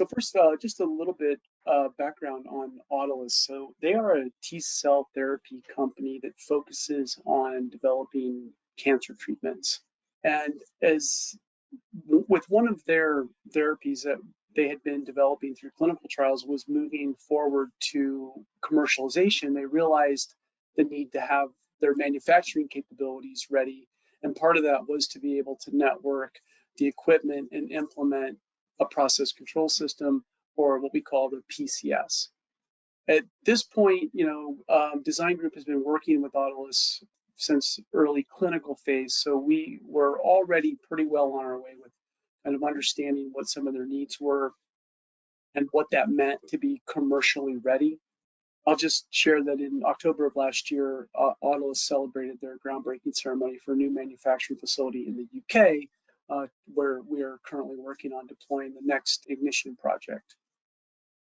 So first, just a little bit background on Autolus. So they are a T-cell therapy company that focuses on developing cancer treatments. And as with one of their therapies that they had been developing through clinical trials was moving forward to commercialization, they realized the need to have their manufacturing capabilities ready. And part of that was to be able to network the equipment and implement a process control system, or what we call the PCS. At this point, Design Group has been working with Autolus since early clinical phase, so we were already pretty well on our way with kind of understanding what some of their needs were and what that meant to be commercially ready. I'll just share that in October of last year, Autolus celebrated their groundbreaking ceremony for a new manufacturing facility in the UK, where we are currently working on deploying the next Ignition project.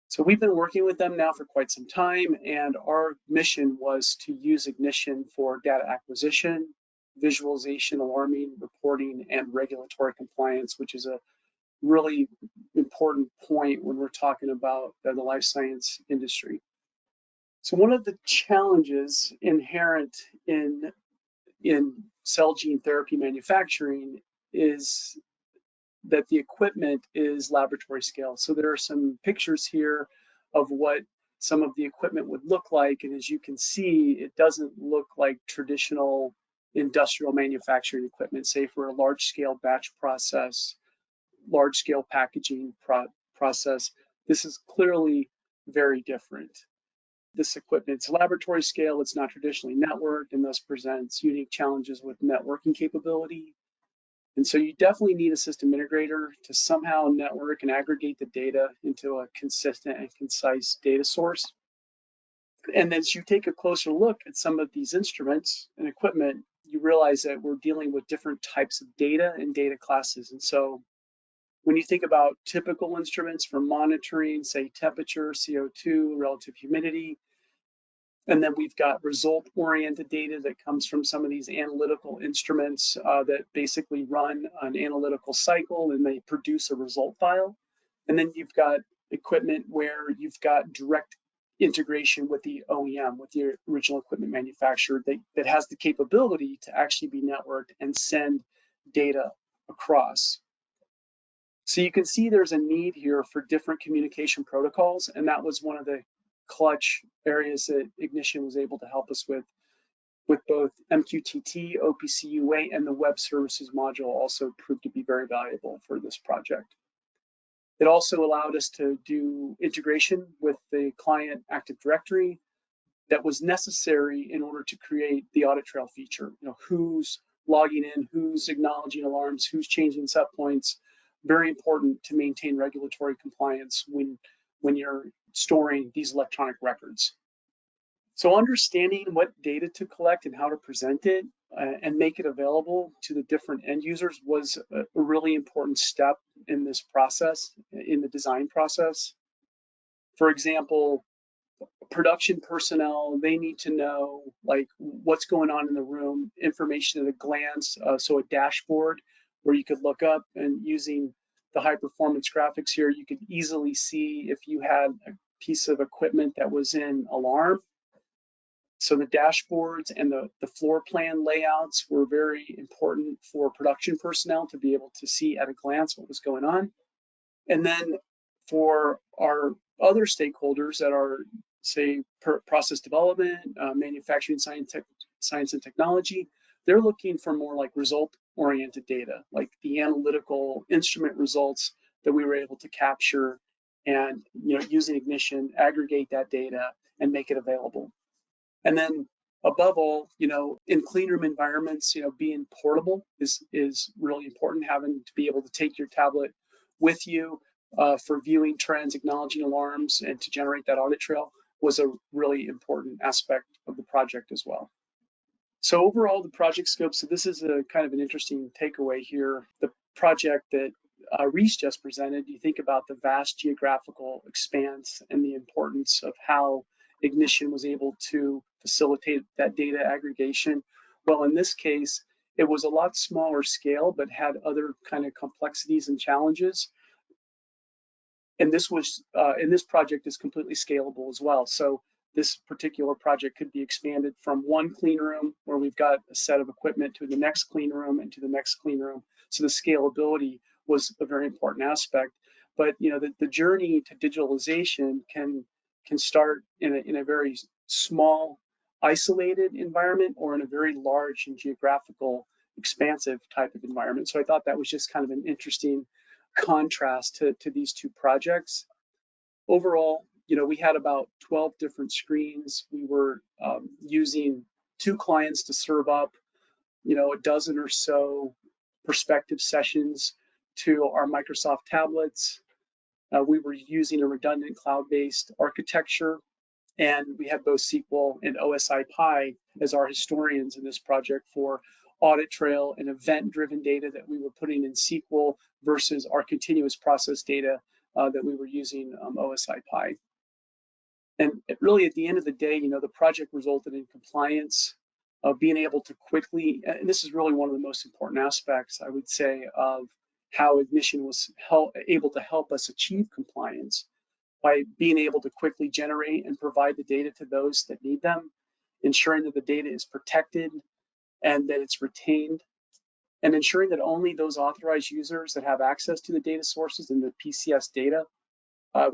So we've been working with them now for quite some time, and our mission was to use Ignition for data acquisition, visualization, alarming, reporting, and regulatory compliance, which is a really important point when we're talking about the life science industry. So one of the challenges inherent in cell gene therapy manufacturing is that the equipment is laboratory scale. So there are some pictures here of what some of the equipment would look like. And as you can see, it doesn't look like traditional industrial manufacturing equipment, say for a large scale batch process, large scale packaging process. This is clearly very different. This equipment's laboratory scale, it's not traditionally networked and thus presents unique challenges with networking capability. And so you definitely need a system integrator to somehow network and aggregate the data into a consistent and concise data source. And as you take a closer look at some of these instruments and equipment, you realize that we're dealing with different types of data and data classes. And so when you think about typical instruments for monitoring, say temperature, CO2, relative humidity, and then we've got result-oriented data that comes from some of these analytical instruments that basically run an analytical cycle and they produce a result file. And then you've got equipment where you've got direct integration with the OEM, with the original equipment manufacturer that has the capability to actually be networked and send data across. So you can see there's a need here for different communication protocols, and that was one of the clutch areas that Ignition was able to help us with both MQTT, OPC UA, and the web services module also proved to be very valuable for this project. It also allowed us to do integration with the client Active Directory that was necessary in order to create the audit trail feature. Who's logging in, who's acknowledging alarms, who's changing set points. Very important to maintain regulatory compliance when you're storing these electronic records. So understanding what data to collect and how to present it and make it available to the different end users was a really important step in this process, in the design process. For example, production personnel, they need to know like what's going on in the room, information at a glance, so a dashboard where you could look up, and using the high performance graphics here, you could easily see if you had a piece of equipment that was in alarm. So the dashboards and the floor plan layouts were very important for production personnel to be able to see at a glance what was going on. And then for our other stakeholders that are, say, process development, manufacturing science and technology, they're looking for more like result-oriented data, like the analytical instrument results that we were able to capture and, using Ignition, aggregate that data and make it available. And then above all, in clean room environments, being portable is really important. Having to be able to take your tablet with you for viewing trends, acknowledging alarms, and to generate that audit trail was a really important aspect of the project as well. So overall, the project scope, so this is a kind of an interesting takeaway here. The project that Reese just presented, you think about the vast geographical expanse and the importance of how Ignition was able to facilitate that data aggregation. Well, in this case, it was a lot smaller scale, but had other kind of complexities and challenges. and this project is completely scalable as well. So this particular project could be expanded from one clean room where we've got a set of equipment to the next clean room and to the next clean room. So the scalability was a very important aspect. But the journey to digitalization can start in a very small, isolated environment or in a very large and geographical, expansive type of environment. So I thought that was just kind of an interesting contrast to these two projects. Overall, we had about 12 different screens. We were using 2 clients to serve up, a dozen or so perspective sessions to our Microsoft tablets. We were using a redundant cloud-based architecture, and we had both SQL and OSI Pi as our historians in this project for audit trail and event-driven data that we were putting in SQL versus our continuous process data that we were using OSI Pi. And really, at the end of the day, the project resulted in compliance, of being able to quickly, and this is really one of the most important aspects, I would say, of how Ignition was able to help us achieve compliance by being able to quickly generate and provide the data to those that need them, ensuring that the data is protected and that it's retained, and ensuring that only those authorized users that have access to the data sources and the PCS data,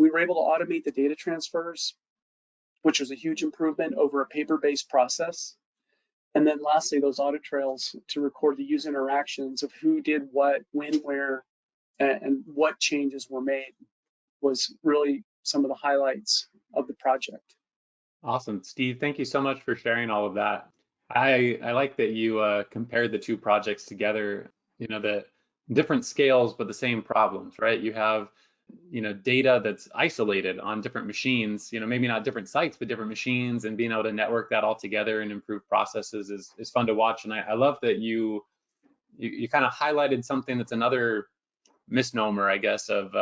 we were able to automate the data transfers, which was a huge improvement over a paper-based process. And then lastly, those audit trails to record the user interactions of who did what, when, where, and what changes were made was really some of the highlights of the project. Awesome, Steve. Thank you so much for sharing all of that. I like that you compared the two projects together. The different scales but the same problems, right? You have data that's isolated on different machines. Maybe not different sites but different machines, and being able to network that all together and improve processes is fun to watch. And I love that you kind of highlighted something that's another misnomer, I guess, of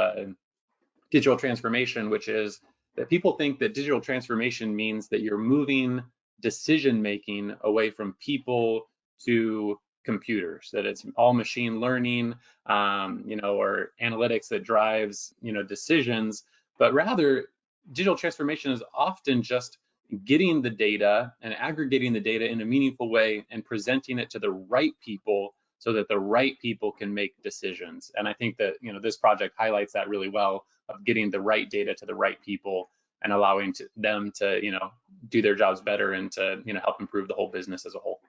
digital transformation, which is that people think that digital transformation means that you're moving decision making away from people to computers, that it's all machine learning, or analytics that drives, decisions. But rather, digital transformation is often just getting the data and aggregating the data in a meaningful way and presenting it to the right people so that the right people can make decisions. And I think that this project highlights that really well, of getting the right data to the right people and allowing them to do their jobs better and to help improve the whole business as a whole.